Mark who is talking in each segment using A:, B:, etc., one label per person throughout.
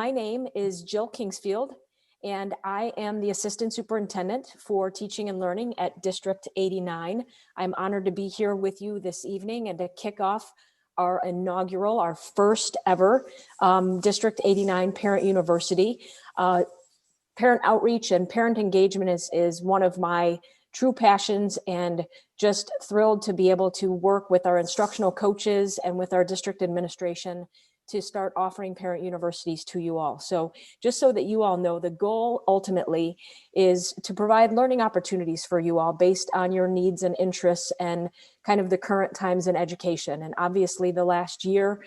A: my name is Jill Kingsfield, and I am the Assistant Superintendent for Teaching and Learning at District 89. I'm honored to be here with you this evening and to kick off our inaugural, our first ever District 89 Parent University. Parent outreach and parent engagement is one of my true passions, and just thrilled to be able to work with our instructional coaches and with our district administration to start offering parent universities to you all. So just so that you all know, the goal ultimately is to provide learning opportunities for you all based on your needs and interests and kind of the current times in education. And obviously the last year,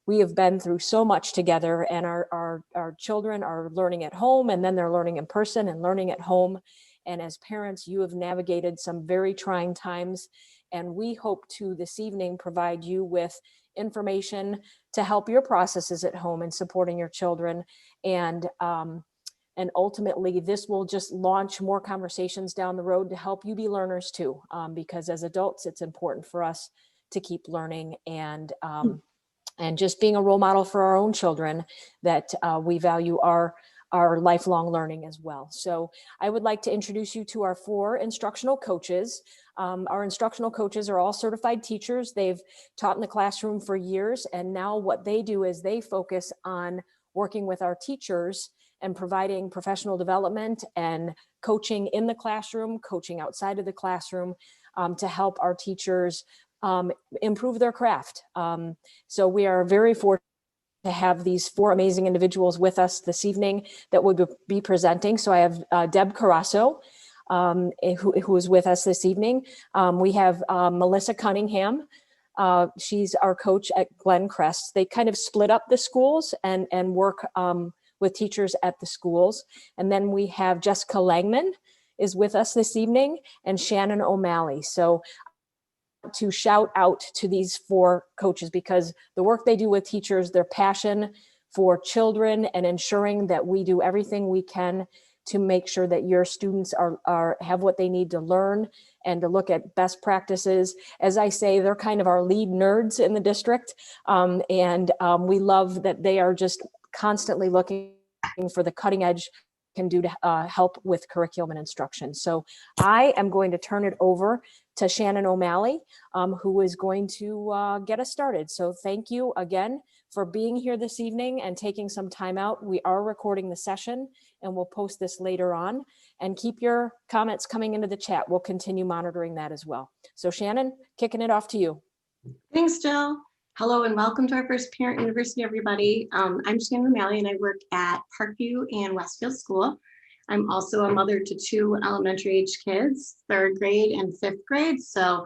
A: we have been through so much together, and our children are learning at home, and then they're learning in person and learning at home. And as parents, you have navigated some very trying times, and we hope to this evening provide you with information to help your processes at home and supporting your children. And ultimately, this will just launch more conversations down the road to help you be learners too, because as adults, it's important for us to keep learning and just being a role model for our own children, that we value our lifelong learning as well. So I would like to introduce you to our 4 instructional coaches. Our instructional coaches are all certified teachers. They've taught in the classroom for years, and now what they do is they focus on working with our teachers and providing professional development and coaching in the classroom, coaching outside of the classroom, to help our teachers improve their craft. So we are very fortunate to have these 4 amazing individuals with us this evening that will be presenting. So I have Deb Carroso, who is with us this evening. We have Melissa Cunningham. She's our coach at Glen Crest. They kind of split up the schools and work with teachers at the schools. And then we have Jessica Langman is with us this evening, and Shannon O'Malley. So to shout out to these 4 coaches, because the work they do with teachers, their passion for children, and ensuring that we do everything we can to make sure that your students have what they need to learn and to look at best practices. As I say, they're kind of our lead nerds in the district. We love that they are just constantly looking for the cutting edge can do to help with curriculum and instruction. So I am going to turn it over to Shannon O'Malley, who is going to get us started. So thank you again for being here this evening and taking some time out. We are recording the session, and we'll post this later on, and keep your comments coming into the chat. We'll continue monitoring that as well. So Shannon, kicking it off to you.
B: Thanks, Jill. Hello and welcome to our first Parent University, everybody. I'm Shannon O'Malley, and I work at Parkview and Westfield School. I'm also a mother to 2 elementary age kids, 3rd grade and 5th grade. So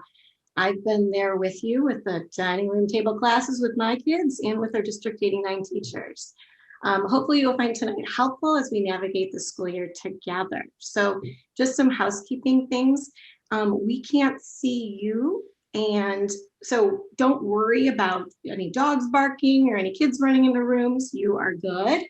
B: I've been there with you with the dining room table classes with my kids and with our District 89 teachers. Hopefully you'll find tonight helpful as we navigate the school year together. So just some housekeeping things. We can't see you, and so don't worry about any dogs barking or any kids running into rooms. You are good.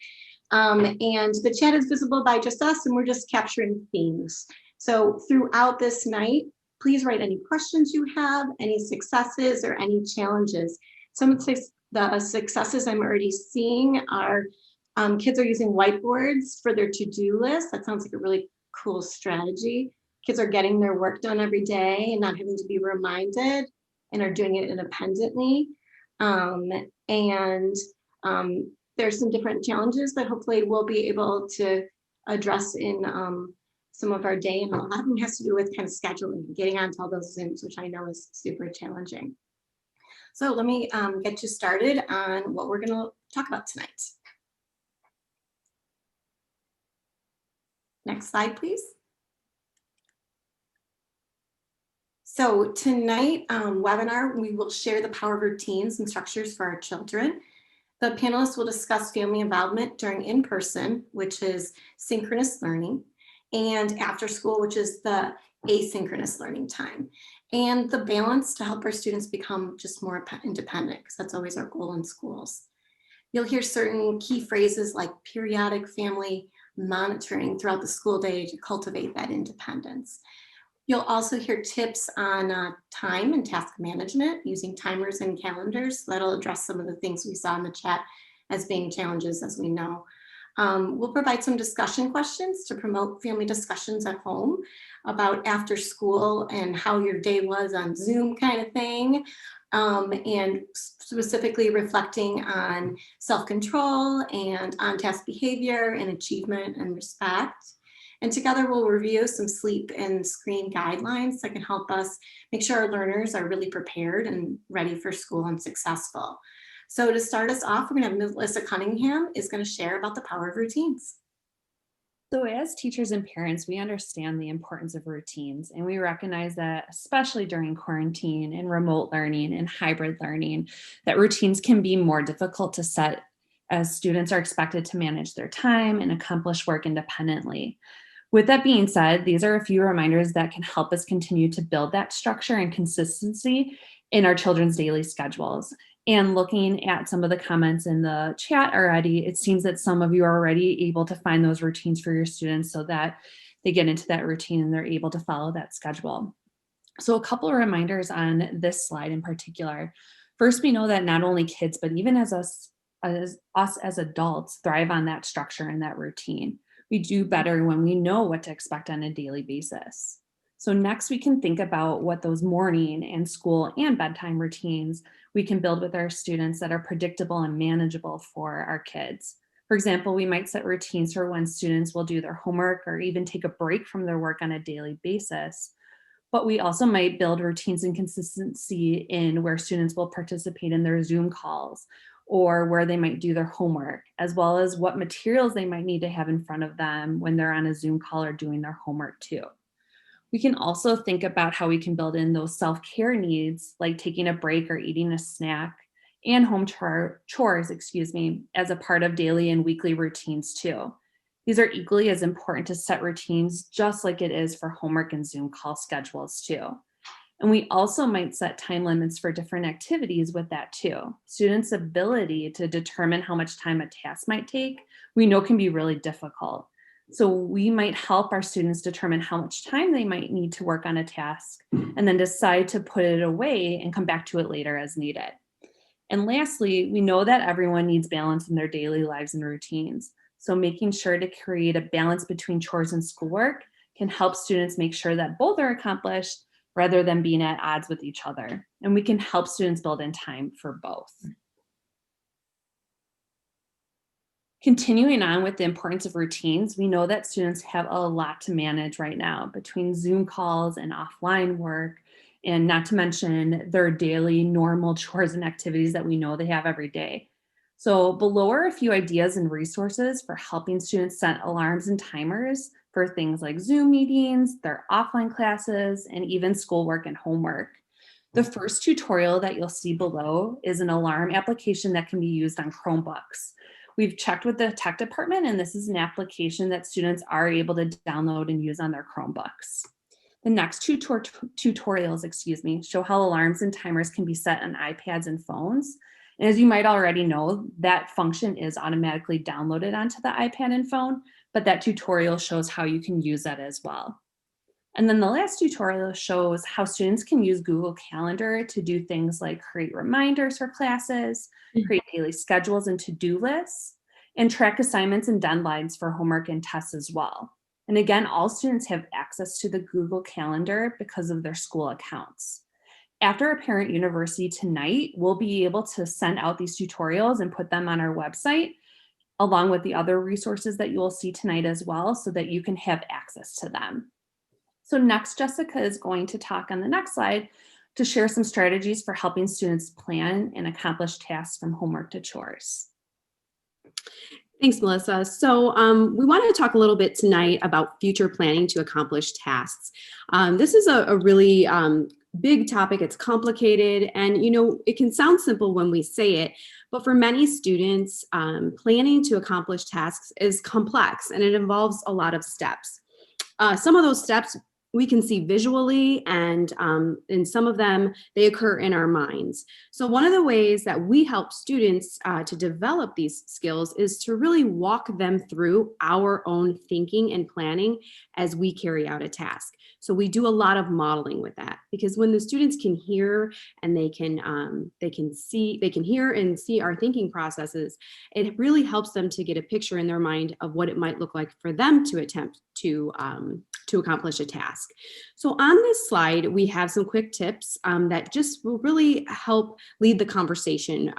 B: And the chat is visible by just us, and we're just capturing themes. So throughout this night, please write any questions you have, any successes or any challenges. Some of the successes I'm already seeing are kids are using whiteboards for their to-do list. That sounds like a really cool strategy. Kids are getting their work done every day and not having to be reminded, and are doing it independently. There's some different challenges that hopefully we'll be able to address in some of our day, and a lot of them has to do with kind of scheduling, getting onto all those Zooms, which I know is super challenging. So let me get you started on what we're going to talk about tonight. Next slide, please. So tonight webinar, we will share the power of routines and structures for our children. The panelists will discuss family involvement during in-person, which is synchronous learning, and after school, which is the asynchronous learning time, and the balance to help our students become just more independent, because that's always our goal in schools. You'll hear certain key phrases like periodic family monitoring throughout the school day to cultivate that independence. You'll also hear tips on time and task management using timers and calendars. That'll address some of the things we saw in the chat as being challenges, as we know. We'll provide some discussion questions to promote family discussions at home about after school and how your day was on Zoom kind of thing. And specifically reflecting on self-control and on-task behavior and achievement and respect. And together we'll review some sleep and screen guidelines that can help us make sure our learners are really prepared and ready for school and successful. So to start us off, we're going to have Melissa Cunningham is going to share about the power of routines.
C: So as teachers and parents, we understand the importance of routines, and we recognize that especially during quarantine and remote learning and hybrid learning, that routines can be more difficult to set as students are expected to manage their time and accomplish work independently. With that being said, these are a few reminders that can help us continue to build that structure and consistency in our children's daily schedules. And looking at some of the comments in the chat already, it seems that some of you are already able to find those routines for your students so that they get into that routine and they're able to follow that schedule. So a couple of reminders on this slide in particular. First, we know that not only kids, but even as us as adults thrive on that structure and that routine. We do better when we know what to expect on a daily basis. So next, we can think about what those morning and school and bedtime routines we can build with our students that are predictable and manageable for our kids. For example, we might set routines for when students will do their homework or even take a break from their work on a daily basis. But we also might build routines and consistency in where students will participate in their Zoom calls or where they might do their homework, as well as what materials they might need to have in front of them when they're on a Zoom call or doing their homework too. We can also think about how we can build in those self-care needs, like taking a break or eating a snack, and home chores, as a part of daily and weekly routines too. These are equally as important to set routines, just like it is for homework and Zoom call schedules too. And we also might set time limits for different activities with that too. Students' ability to determine how much time a task might take, we know can be really difficult. So we might help our students determine how much time they might need to work on a task and then decide to put it away and come back to it later as needed. And lastly, we know that everyone needs balance in their daily lives and routines. So making sure to create a balance between chores and schoolwork can help students make sure that both are accomplished rather than being at odds with each other. And we can help students build in time for both. Continuing on with the importance of routines, we know that students have a lot to manage right now between Zoom calls and offline work, and not to mention their daily normal chores and activities that we know they have every day. So below are a few ideas and resources for helping students set alarms and timers for things like Zoom meetings, their offline classes, and even schoolwork and homework. The first tutorial that you'll see below is an alarm application that can be used on Chromebooks. We've checked with the tech department, and this is an application that students are able to download and use on their Chromebooks. The next two tutorials, show how alarms and timers can be set on iPads and phones. And as you might already know, that function is automatically downloaded onto the iPad and phone, but that tutorial shows how you can use that as well. And then the last tutorial shows how students can use Google Calendar to do things like create reminders for classes, create daily schedules and to-do lists, and track assignments and deadlines for homework and tests as well. And again, all students have access to the Google Calendar because of their school accounts. After a parent university tonight, we'll be able to send out these tutorials and put them on our website, along with the other resources that you will see tonight as well, so that you can have access to them. So next, Jessica is going to talk on the next slide to share some strategies for helping students plan and accomplish tasks from homework to chores.
D: Thanks, Melissa. So we want to talk a little bit tonight about future planning to accomplish tasks. This is a really big topic. It's complicated, and it can sound simple when we say it, but for many students, planning to accomplish tasks is complex and it involves a lot of steps. Some of those steps we can see visually, and in some of them, they occur in our minds. So one of the ways that we help students to develop these skills is to really walk them through our own thinking and planning as we carry out a task. So we do a lot of modeling with that, because when the students can hear and they can hear and see our thinking processes, it really helps them to get a picture in their mind of what it might look like for them to attempt to accomplish a task. So on this slide, we have some quick tips that just will really help lead the conversation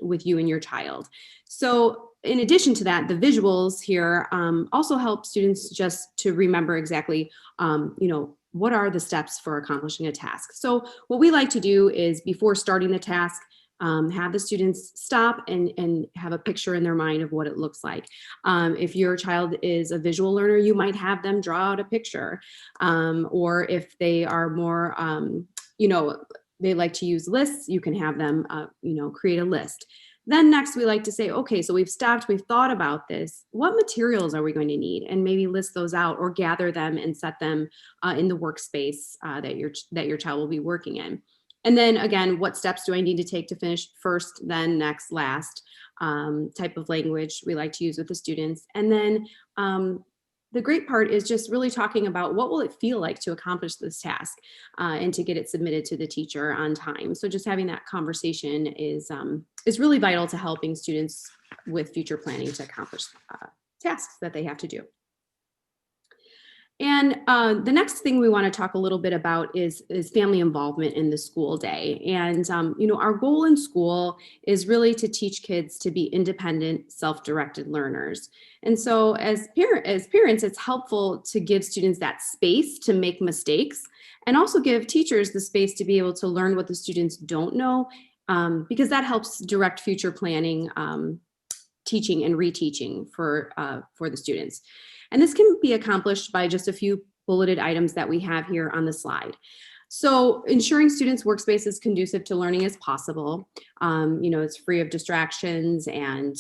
D: with you and your child. So in addition to that, the visuals here also help students just to remember exactly, what are the steps for accomplishing a task. So what we like to do is, before starting the task, have the students stop and have a picture in their mind of what it looks like. If your child is a visual learner, you might have them draw out a picture. Or if they are more, they like to use lists, you can have them, create a list. Then next, we like to say, okay, so we've stopped, we've thought about this. What materials are we going to need? And maybe list those out or gather them and set them in the workspace that your child will be working in. And then again, what steps do I need to take to finish first, then next, last type of language we like to use with the students. And then the great part is just really talking about what will it feel like to accomplish this task and to get it submitted to the teacher on time. So just having that conversation is really vital to helping students with future planning to accomplish tasks that they have to do. And the next thing we want to talk a little bit about is family involvement in the school day. And, our goal in school is really to teach kids to be independent, self-directed learners. And so as parents, it's helpful to give students that space to make mistakes, and also give teachers the space to be able to learn what the students don't know, because that helps direct future planning, teaching and reteaching for the students. And this can be accomplished by just a few bulleted items that we have here on the slide. So ensuring students' workspace is conducive to learning as possible. It's free of distractions, and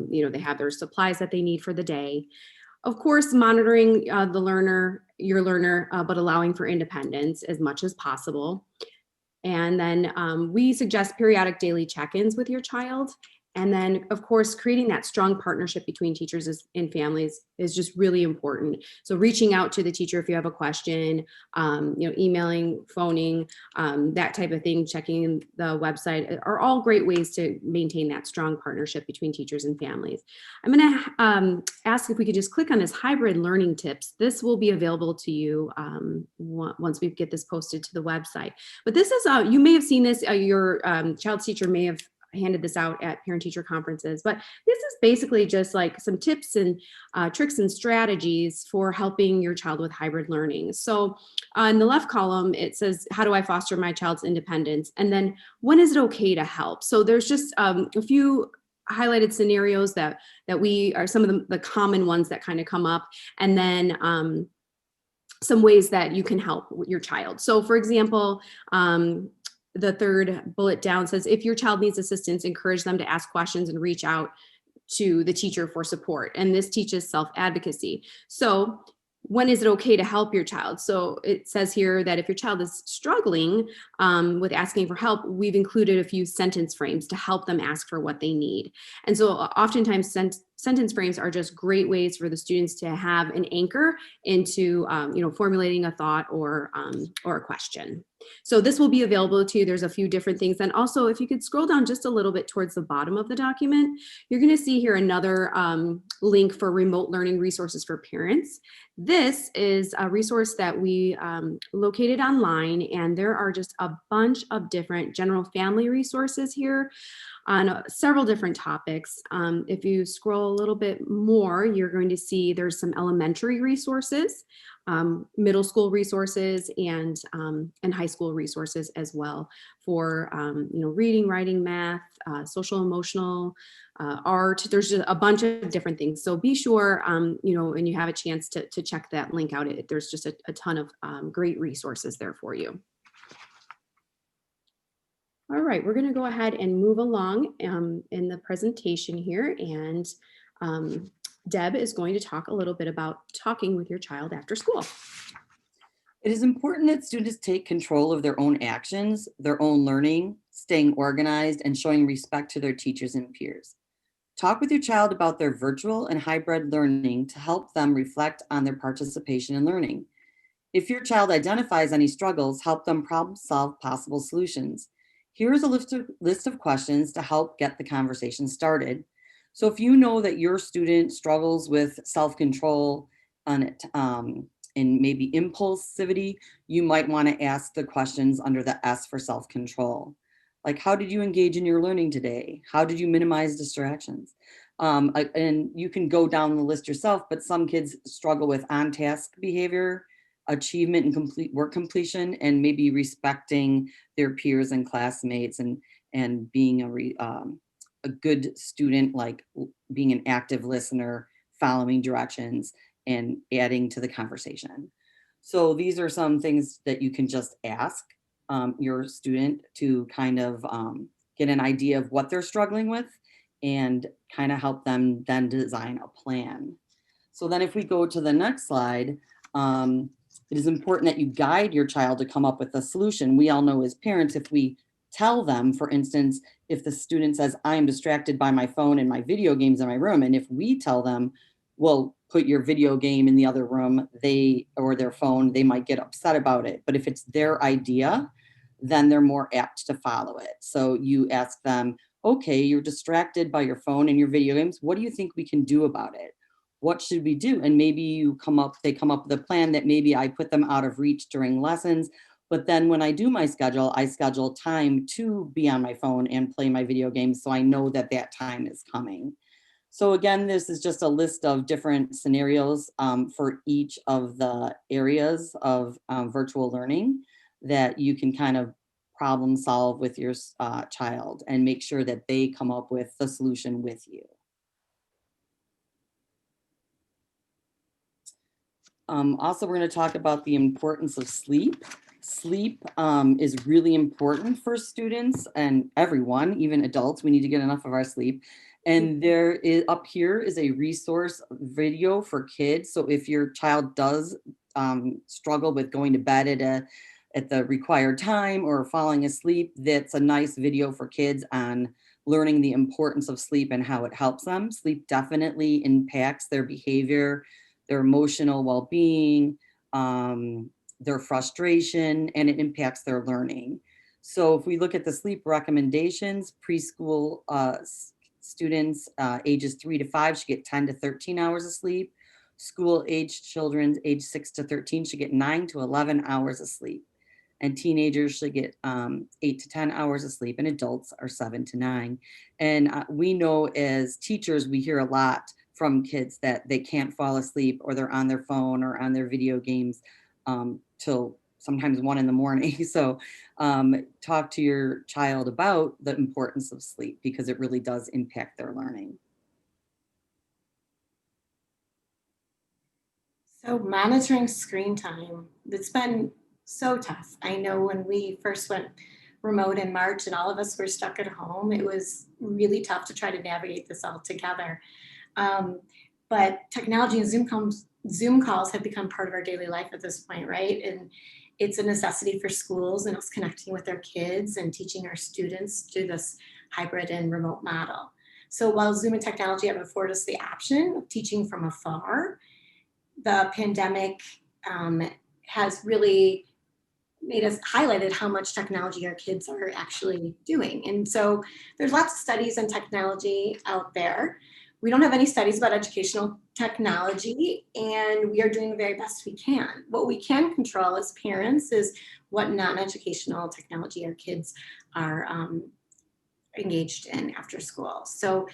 D: they have their supplies that they need for the day. Of course, monitoring your learner, but allowing for independence as much as possible. And then we suggest periodic daily check-ins with your child. And then, of course, creating that strong partnership between teachers and families is just really important. So reaching out to the teacher if you have a question, emailing, phoning, that type of thing, checking the website are all great ways to maintain that strong partnership between teachers and families. I'm going to ask if we could just click on this hybrid learning tips. This will be available to you once we get this posted to the website. But this is, you may have seen this, your child's teacher may have handed this out at parent-teacher conferences, but this is basically just like some tips and tricks and strategies for helping your child with hybrid learning. So in the left column, it says, how do I foster my child's independence? And then when is it okay to help? So there's just a few highlighted scenarios that we are some of the common ones that kind of come up. And then some ways that you can help your child. So for example, the third bullet down says, if your child needs assistance, encourage them to ask questions and reach out to the teacher for support. And this teaches self-advocacy. So when is it okay to help your child? So it says here that if your child is struggling with asking for help, we've included a few sentence frames to help them ask for what they need. And so oftentimes sentence frames are just great ways for the students to have an anchor into formulating a thought or a question. So this will be available to you. There's a few different things. And also, if you could scroll down just a little bit towards the bottom of the document, you're going to see here another link for remote learning resources for parents. This is a resource that we located online, and there are just a bunch of different general family resources here on several different topics. If you scroll a little bit more, you're going to see there's some elementary resources, middle school resources, and high school resources as well for reading, writing, math, social, emotional, art. There's just a bunch of different things. So be sure, when you have a chance to check that link out. There's just a ton of great resources there for you. All right, we're going to go ahead and move along in the presentation here, and Deb is going to talk a little bit about talking with your child after school.
E: It is important that students take control of their own actions, their own learning, staying organized, and showing respect to their teachers and peers. Talk with your child about their virtual and hybrid learning to help them reflect on their participation in learning. If your child identifies any struggles, help them problem solve possible solutions. Here is a list of questions to help get the conversation started. So if you know that your student struggles with self-control and maybe impulsivity, you might want to ask the questions under the S for self-control. Like, how did you engage in your learning today? How did you minimize distractions? And you can go down the list yourself, but some kids struggle with on-task behavior, achievement and complete work completion, and maybe respecting their peers and classmates, and being a good student, like being an active listener, following directions, and adding to the conversation. So these are some things that you can just ask your student to kind of get an idea of what they're struggling with and kind of help them then design a plan. So then if we go to the next slide, it is important that you guide your child to come up with a solution. We all know as parents, if we tell them, for instance, if the student says, I am distracted by my phone and my video games in my room, and if we tell them, well, put your video game in the other room, or their phone, they might get upset about it. But if it's their idea, then they're more apt to follow it. So you ask them, okay, you're distracted by your phone and your video games. What do you think we can do about it? What should we do? And maybe they come up with a plan that maybe I put them out of reach during lessons, but then when I do my schedule, I schedule time to be on my phone and play my video games, so I know that that time is coming. So again, this is just a list of different scenarios for each of the areas of virtual learning that you can kind of problem solve with your child and make sure that they come up with the solution with you. Also, we're going to talk about the importance of sleep. Sleep is really important for students and everyone, even adults. We need to get enough of our sleep. And there is, up here is a resource video for kids. So if your child does struggle with going to bed at the required time or falling asleep, that's a nice video for kids on learning the importance of sleep and how it helps them. Sleep definitely impacts their behavior, their emotional well-being, their frustration, and it impacts their learning. So if we look at the sleep recommendations, preschool students ages 3 to 5 should get 10 to 13 hours of sleep. School-aged children age 6 to 13 should get 9 to 11 hours of sleep. And teenagers should get 8 to 10 hours of sleep, and adults are 7 to 9. And we know as teachers, we hear a lot from kids that they can't fall asleep, or they're on their phone or on their video games till sometimes 1 a.m. So talk to your child about the importance of sleep, because it really does impact their learning.
B: So monitoring screen time, it's been so tough. I know when we first went remote in March and all of us were stuck at home, it was really tough to try to navigate this all together. But technology and Zoom calls have become part of our daily life at this point, right? And it's a necessity for schools and us connecting with our kids and teaching our students through this hybrid and remote model. So while Zoom and technology have afforded us the option of teaching from afar, the pandemic has really made us highlighted how much technology our kids are actually doing. And so there's lots of studies on technology out there. We don't have any studies about educational technology, and we are doing the very best we can. What we can control as parents is what non-educational technology our kids are engaged in after school. So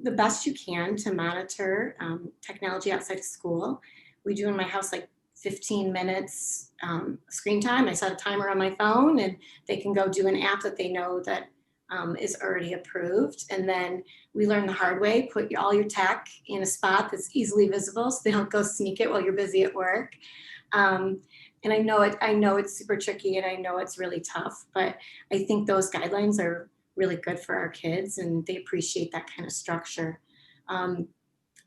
B: the best you can to monitor technology outside of school. We do in my house like 15 minutes screen time. I set a timer on my phone, and they can go do an app that they know that is already approved. And then we learn the hard way, put all your tech in a spot that's easily visible so they don't go sneak it while you're busy at work. And I know it's super tricky, and I know it's really tough, but I think those guidelines are really good for our kids, and they appreciate that kind of structure.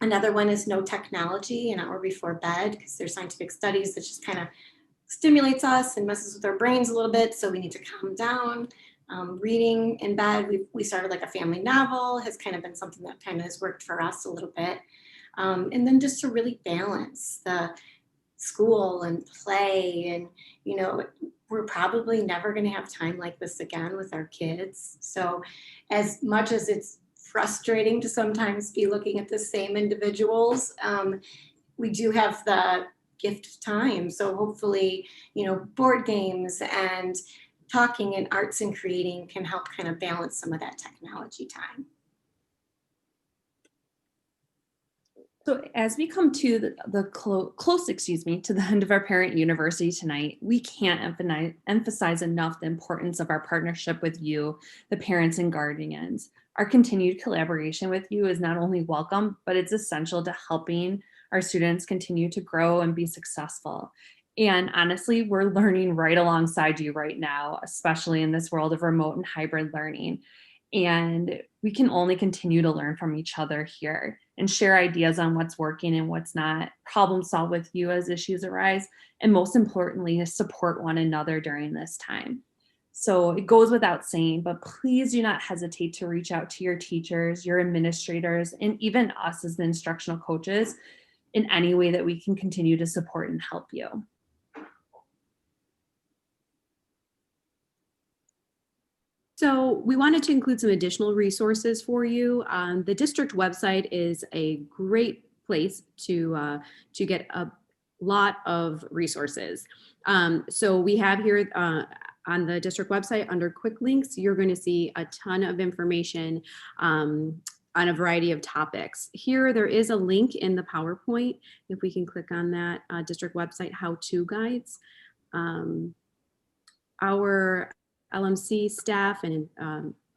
B: Another one is no technology an hour before bed, because there's scientific studies that just kind of stimulates us and messes with our brains a little bit, so we need to calm down. Reading in bed, we started like a family novel, has kind of been something that kind of has worked for us a little bit. And then just to really balance the school and play, and we're probably never going to have time like this again with our kids. So as much as it's frustrating to sometimes be looking at the same individuals, we do have the gift of time. So hopefully, board games and talking and arts and creating can help kind of balance some of that technology time.
C: So as we come to the close, to the end of our parent university tonight, we can't emphasize enough the importance of our partnership with you, the parents and guardians. Our continued collaboration with you is not only welcome, but it's essential to helping our students continue to grow and be successful. And honestly, we're learning right alongside you right now, especially in this world of remote and hybrid learning. And we can only continue to learn from each other here and share ideas on what's working and what's not, problem solve with you as issues arise, and most importantly, to support one another during this time. So it goes without saying, but please do not hesitate to reach out to your teachers, your administrators, and even us as the instructional coaches in any way that we can continue to support and help you.
D: So we wanted to include some additional resources for you. The district website is a great place to get a lot of resources. So we have here on the district website under quick links, you're going to see a ton of information on a variety of topics. Here, there is a link in the PowerPoint. If we can click on that district website, how-to guides. Our LMC staff and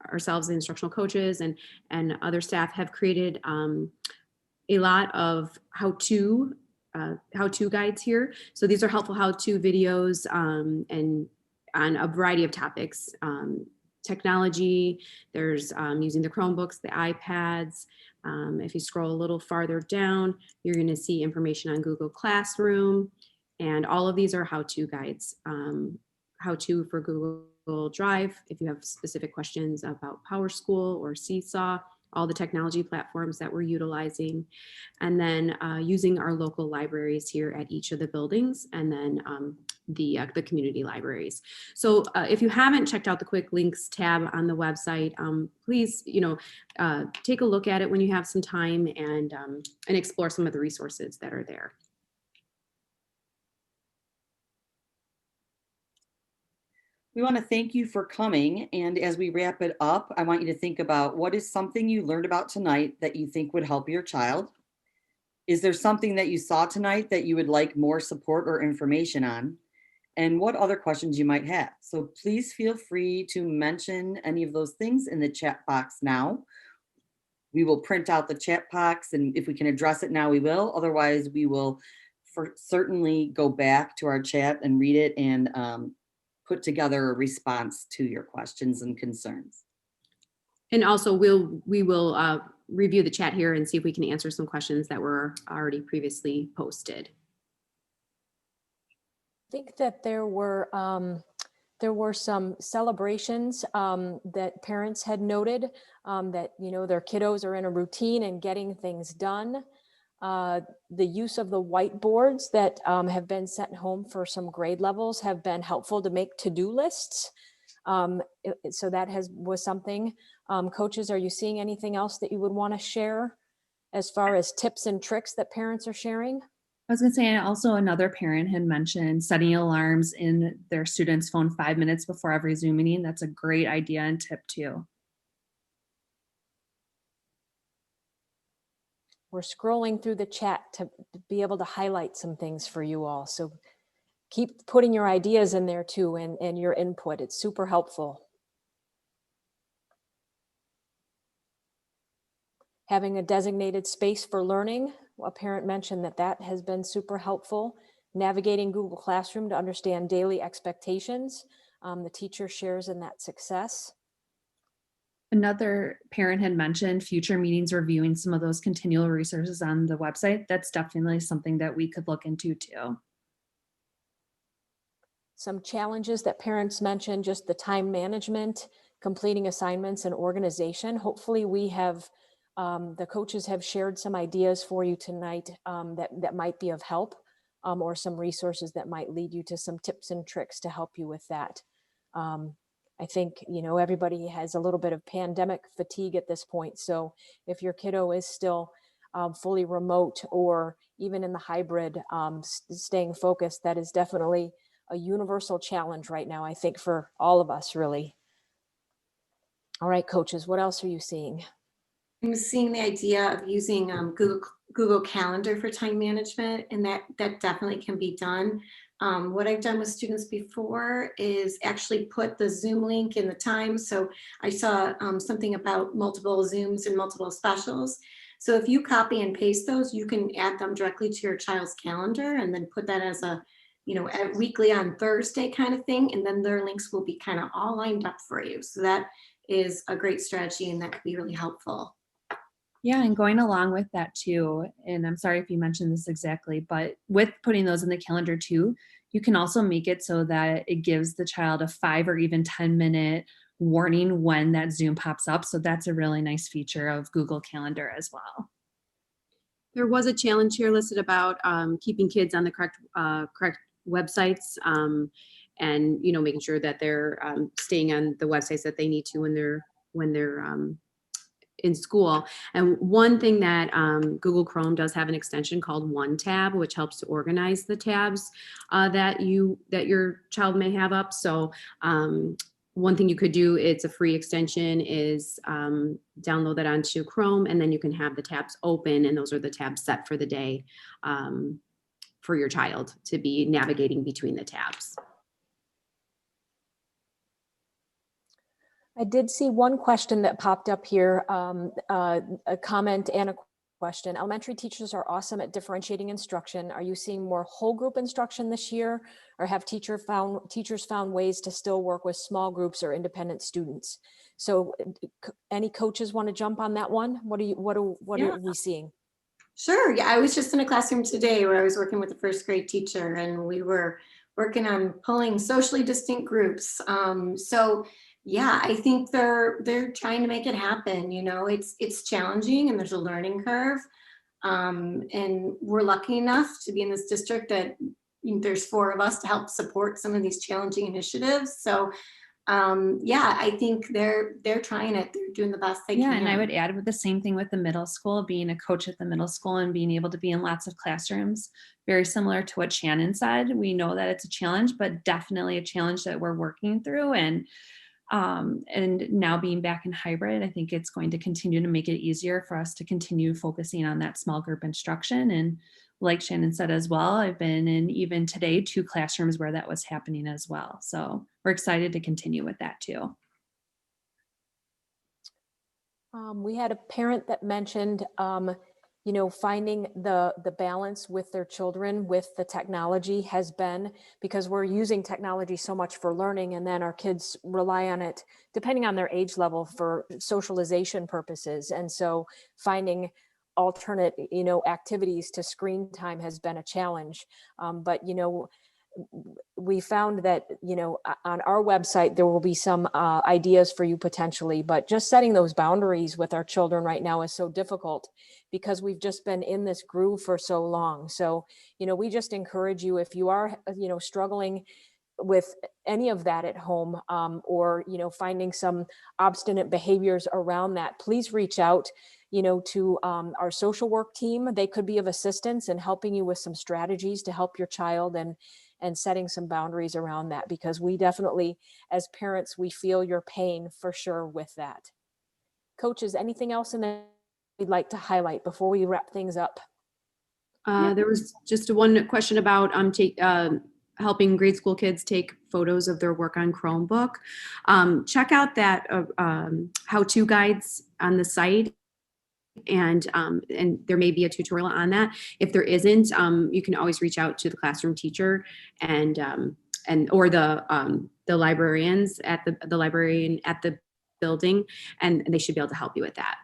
D: ourselves, the instructional coaches and other staff have created a lot of how-to guides here. So these are helpful how-to videos and on a variety of topics. Technology, there's using the Chromebooks, the iPads. If you scroll a little farther down, you're going to see information on Google Classroom, and all of these are how-to guides. How-to for Google Drive, if you have specific questions about PowerSchool or Seesaw, all the technology platforms that we're utilizing, and then using our local libraries here at each of the buildings, and then the community libraries. So if you haven't checked out the quick links tab on the website, please, take a look at it when you have some time and explore some of the resources that are there.
E: We want to thank you for coming. And as we wrap it up, I want you to think about what is something you learned about tonight that you think would help your child? Is there something that you saw tonight that you would like more support or information on? And what other questions you might have. So please feel free to mention any of those things in the chat box now. We will print out the chat box, and if we can address it now, we will. Otherwise, we will certainly go back to our chat and read it and put together a response to your questions and concerns.
D: And also we will review the chat here and see if we can answer some questions that were already previously posted.
A: I think that there were some celebrations that parents had noted that, their kiddos are in a routine and getting things done. The use of the whiteboards that have been sent home for some grade levels have been helpful to make to-do lists. So that was something. Coaches, are you seeing anything else that you would want to share as far as tips and tricks that parents are sharing?
C: I was going to say, also another parent had mentioned setting alarms in their student's phone 5 minutes before every Zoom meeting. That's a great idea and tip too.
A: We're scrolling through the chat to be able to highlight some things for you all. So keep putting your ideas in there too and your input. It's super helpful. Having a designated space for learning. A parent mentioned that has been super helpful. Navigating Google Classroom to understand daily expectations. The teacher shares in that success.
C: Another parent had mentioned future meetings, reviewing some of those continual resources on the website. That's definitely something that we could look into too.
A: some challenges that parents mentioned, just the time management, completing assignments, and organization. Hopefully we have, the coaches have shared some ideas for you tonight that might be of help, or some resources that might lead you to some tips and tricks to help you with that. I think, everybody has a little bit of pandemic fatigue at this point. So if your kiddo is still fully remote or even in the hybrid, staying focused, that is definitely a universal challenge right now, I think, for all of us, really. All right, coaches, what else are you seeing?
B: I'm seeing the idea of using Google Calendar for time management, and that definitely can be done. What I've done with students before is actually put the Zoom link in the time. So I saw something about multiple Zooms and multiple specials. So if you copy and paste those, you can add them directly to your child's calendar and then put that as a weekly on Thursday kind of thing. And then their links will be kind of all lined up for you. So that is a great strategy, and that could be really helpful.
C: Yeah, and going along with that too, and I'm sorry if you mentioned this exactly, but with putting those in the calendar too, you can also make it so that it gives the child a 5 or even 10-minute warning when that Zoom pops up. So that's a really nice feature of Google Calendar as well.
D: There was a challenge here listed about keeping kids on the correct websites, and making sure that they're staying on the websites that they need to when they're in school. And one thing that Google Chrome does have an extension called One Tab, which helps to organize the tabs that your child may have up. So one thing you could do, it's a free extension, is download that onto Chrome, and then you can have the tabs open, and those are the tabs set for the day for your child to be navigating between the tabs.
A: I did see one question that popped up here, a comment and a question. Elementary teachers are awesome at differentiating instruction. Are you seeing more whole group instruction this year, or have teachers found ways to still work with small groups or independent students? So any coaches want to jump on that one? What are we seeing?
B: Sure. Yeah, I was just in a classroom today where I was working with a first grade teacher, and we were working on pulling socially distinct groups. So yeah, I think they're trying to make it happen. It's challenging, and there's a learning curve. And we're lucky enough to be in this district that there's 4 of us to help support some of these challenging initiatives. So yeah, I think they're trying it. They're doing the best they can.
C: Yeah, and I would add with the same thing with the middle school, being a coach at the middle school and being able to be in lots of classrooms, very similar to what Shannon said. We know that it's a challenge, but definitely a challenge that we're working through. And now being back in hybrid, I think it's going to continue to make it easier for us to continue focusing on that small group instruction. And like Shannon said as well, I've been in even today 2 classrooms where that was happening as well. So we're excited to continue with that too.
A: We had a parent that mentioned, finding the balance with their children with the technology has been, because we're using technology so much for learning, and then our kids rely on it depending on their age level for socialization purposes. And so finding alternate, activities to screen time has been a challenge. But we found that, on our website, there will be some ideas for you potentially, but just setting those boundaries with our children right now is so difficult because we've just been in this groove for so long. So, we just encourage you, if you are, struggling with any of that at home, or, finding some obstinate behaviors around that, please reach out, to our social work team. They could be of assistance in helping you with some strategies to help your child and setting some boundaries around that, because we definitely, as parents, we feel your pain for sure with that. Coaches, anything else in there you'd like to highlight before we wrap things up?
D: There was just one question about helping grade school kids take photos of their work on Chromebook. Check out that how-to guides on the site. And there may be a tutorial on that. If there isn't, you can always reach out to the classroom teacher or the librarians at the librarian at the building, and they should be able to help you with that.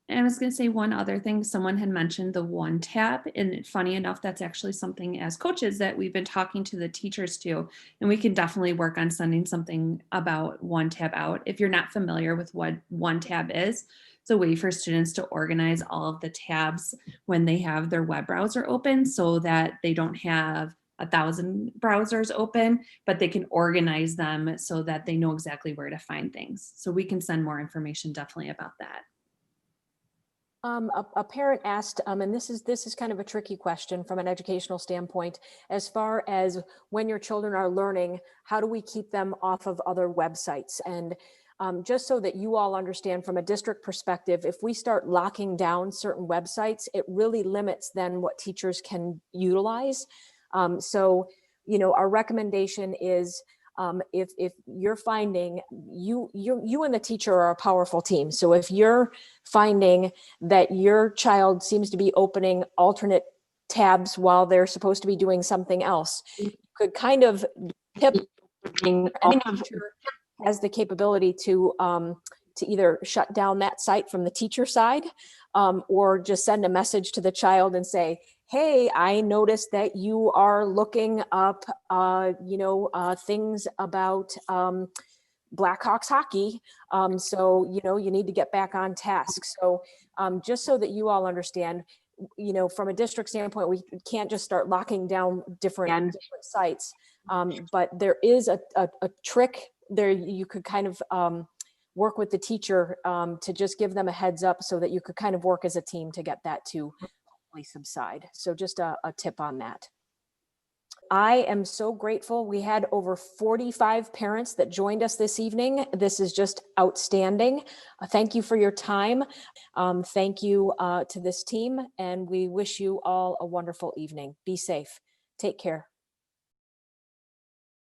C: And I was going to say one other thing. Someone had mentioned the one tab, and funny enough, that's actually something as coaches that we've been talking to the teachers to, and we can definitely work on sending something about one tab out. If you're not familiar with what one tab is, it's a way for students to organize all of the tabs when they have their web browser open so that they don't have 1,000 browsers open, but they can organize them so that they know exactly where to find things. So we can send more information definitely about that.
A: A parent asked, and this is kind of a tricky question from an educational standpoint, as far as when your children are learning, how do we keep them off of other websites? And just so that you all understand from a district perspective, if we start locking down certain websites, it really limits then what teachers can utilize. So, you know, our recommendation is, if you're finding you and the teacher are a powerful team. So if you're finding that your child seems to be opening alternate tabs while they're supposed to be doing something else, you could kind of tip has the capability to either shut down that site from the teacher side, or just send a message to the child and say, hey, I noticed that you are looking up, things about Blackhawks hockey. So, you know, you need to get back on task. So just so that you all understand, you know, from a district standpoint, we can't just start locking down different sites. But there is a trick there. You could kind of work with the teacher to just give them a heads up so that you could kind of work as a team to get that to subside. So just a tip on that. I am so grateful. We had over 45 parents that joined us this evening. This is just outstanding. Thank you for your time. Thank you to this team, and we wish you all a wonderful evening. Be safe. Take care.